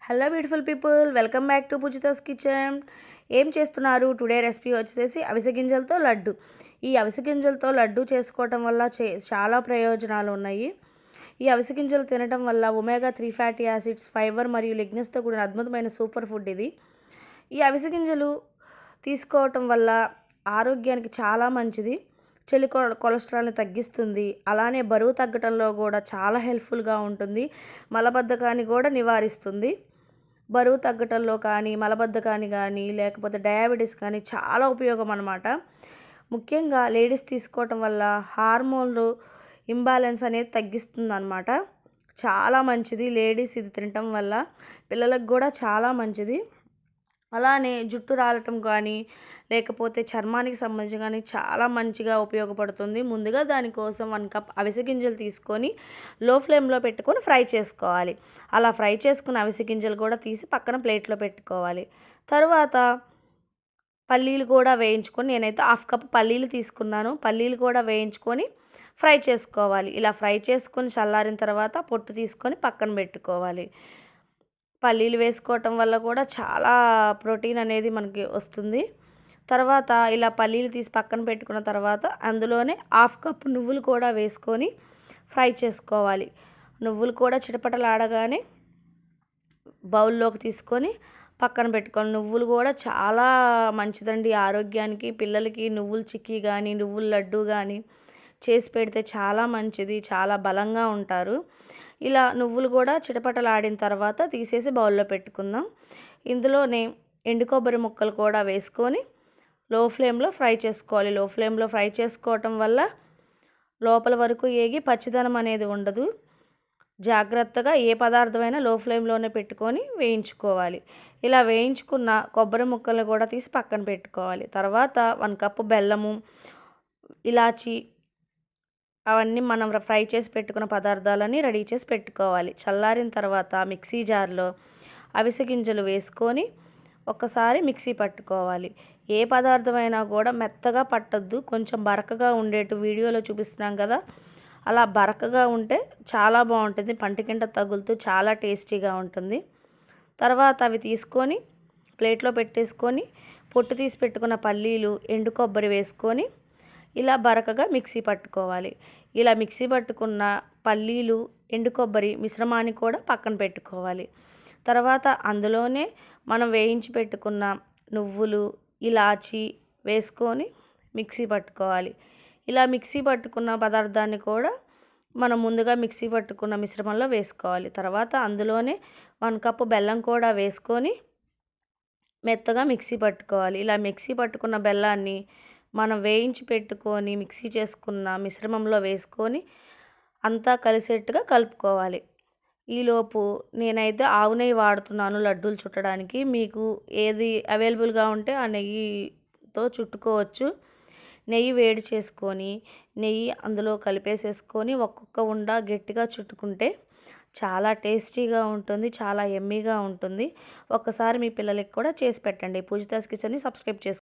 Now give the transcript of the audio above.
Hello beautiful people, welcome back to Poojitha's kitchen. ఏం చేస్తున్నారు? Today recipe వచ్చేసి అవిసె గింజలతో లడ్డు. ఈ అవిసె గింజలతో లడ్డు చేసుకోవటం వల్ల చాలా ప్రయోజనాలు ఉన్నాయి. ఈ అవిసె గింజలు తినడం వల్ల ఒమేగా 3 ఫ్యాటీ యాసిడ్స్, ఫైబర్ మరియు లిగ్నస్తో కూడిన అద్భుతమైన సూపర్ ఫుడ్ ఇది. ఈ అవిసె గింజలు తీసుకోవటం వల్ల ఆరోగ్యానికి చాలా మంచిది. కొలెస్ట్రాల్ని తగ్గిస్తుంది. అలానే బరువు తగ్గటంలో కూడా చాలా హెల్ప్ఫుల్గా ఉంటుంది. మలబద్ధకాన్ని కూడా నివారిస్తుంది. బరువు తగ్గటంలో కానీ, మలబద్ధకాన్ని కానీ, లేకపోతే డయాబెటీస్ కానీ చాలా ఉపయోగం అన్నమాట. ముఖ్యంగా లేడీస్ తీసుకోవటం వల్ల హార్మోన్లు ఇంబ్యాలెన్స్ అనేది తగ్గిస్తుంది అన్నమాట. చాలా మంచిది లేడీస్ ఇది తినటం వల్ల. పిల్లలకు కూడా చాలా మంచిది. అలానే జుట్టు రాలటం కానీ, లేకపోతే చర్మానికి సంబంధించి కానీ చాలా మంచిగా ఉపయోగపడుతుంది. ముందుగా దానికోసం 1 కప్ అవిసె గింజలు తీసుకొని లో ఫ్లేమ్లో పెట్టుకొని ఫ్రై చేసుకోవాలి. అలా ఫ్రై చేసుకున్న అవిసె గింజలు కూడా తీసి పక్కన ప్లేట్లో పెట్టుకోవాలి. తర్వాత పల్లీలు కూడా వేయించుకొని, నేనైతే 1/2 కప్ పల్లీలు తీసుకున్నాను. పల్లీలు కూడా వేయించుకొని ఫ్రై చేసుకోవాలి. ఇలా ఫ్రై చేసుకొని చల్లారిన తర్వాత పొట్టు తీసుకొని పక్కన పెట్టుకోవాలి. పల్లీలు వేసుకోవటం వల్ల కూడా చాలా ప్రోటీన్ అనేది మనకి వస్తుంది. తర్వాత ఇలా పల్లీలు తీసి పక్కన పెట్టుకున్న తర్వాత అందులోనే 1/2 కప్ నువ్వులు కూడా వేసుకొని ఫ్రై చేసుకోవాలి. నువ్వులు కూడా చిటపటలాడగానే బౌల్లోకి తీసుకొని పక్కన పెట్టుకోవాలి. నువ్వులు కూడా చాలా మంచిదండి ఆరోగ్యానికి. పిల్లలకి నువ్వుల చిక్కీ కానీ, నువ్వుల లడ్డు కానీ చేసి పెడితే చాలా మంచిది. చాలా బలంగా ఉంటారు. ఇలా నువ్వులు కూడా చిటపటలాడిన తర్వాత తీసేసి బౌల్లో పెట్టుకుందాం. ఇందులోనే ఎండు కొబ్బరి ముక్కలు కూడా వేసుకొని లో ఫ్లేమ్లో ఫ్రై చేసుకోవాలి. లో ఫ్లేమ్లో ఫ్రై చేసుకోవటం వల్ల లోపల వరకు ఏగి పచ్చిదనం అనేది ఉండదు. జాగ్రత్తగా ఏ పదార్థమైనా లో ఫ్లేమ్లోనే పెట్టుకొని వేయించుకోవాలి. ఇలా వేయించుకున్న కొబ్బరి ముక్కలు కూడా తీసి పక్కన పెట్టుకోవాలి. తర్వాత 1 కప్పు బెల్లము, ఇలాచి, అవన్నీ మనం ఫ్రై చేసి పెట్టుకున్న పదార్థాలన్నీ రెడీ చేసి పెట్టుకోవాలి. చల్లారిన తర్వాత మిక్సీ జార్లో అవిసె గింజలు వేసుకొని ఒక్కసారి మిక్సీ పట్టుకోవాలి. ఏ పదార్థమైనా కూడా మెత్తగా పట్టొద్దు. కొంచెం బరకగా ఉండేట్టు వీడియోలో చూపిస్తున్నాం కదా, అలా బరకగా ఉంటే చాలా బాగుంటుంది. పంట కింద తగులుతూ చాలా టేస్టీగా ఉంటుంది. తర్వాత అవి తీసుకొని ప్లేట్లో పెట్టేసుకొని పొట్టు తీసి పెట్టుకున్న పల్లీలు, ఎండు కొబ్బరి వేసుకొని ఇలా బరకగా మిక్సీ పట్టుకోవాలి. ఇలా మిక్సీ పట్టుకున్న పల్లీలు, ఎండు కొబ్బరి మిశ్రమాన్ని కూడా పక్కన పెట్టుకోవాలి. తర్వాత అందులోనే మనం వేయించి పెట్టుకున్న నువ్వులు, ఇలాచి వేసుకొని మిక్సీ పట్టుకోవాలి. ఇలా మిక్సీ పట్టుకున్న పదార్థాన్ని కూడా మనం ముందుగా మిక్సీ పట్టుకున్న మిశ్రమంలో వేసుకోవాలి. తర్వాత అందులోనే 1 కప్పు బెల్లం కూడా వేసుకొని మెత్తగా మిక్సీ పట్టుకోవాలి. ఇలా మిక్సీ పట్టుకున్న బెల్లాన్ని మనం వేయించి పెట్టుకొని మిక్సీ చేసుకున్న మిశ్రమంలో వేసుకొని అంతా కలిసేట్టుగా కలుపుకోవాలి. ఈలోపు నేనైతే ఆవు నెయ్యి వాడుతున్నాను లడ్డూలు చుట్టడానికి. మీకు ఏది అవైలబుల్గా ఉంటే ఆ నెయ్యితో చుట్టుకోవచ్చు. నెయ్యి వేడి చేసుకొని నెయ్యి అందులో కలిపేసేసుకొని ఒక్కొక్క ఉండ గట్టిగా చుట్టుకుంటే చాలా టేస్టీగా ఉంటుంది. చాలా యమ్మీగా ఉంటుంది. ఒక్కసారి మీ పిల్లలకి కూడా చేసి పెట్టండి. పూజితాస్ కిచెన్ని సబ్స్క్రైబ్ చేసుకోండి.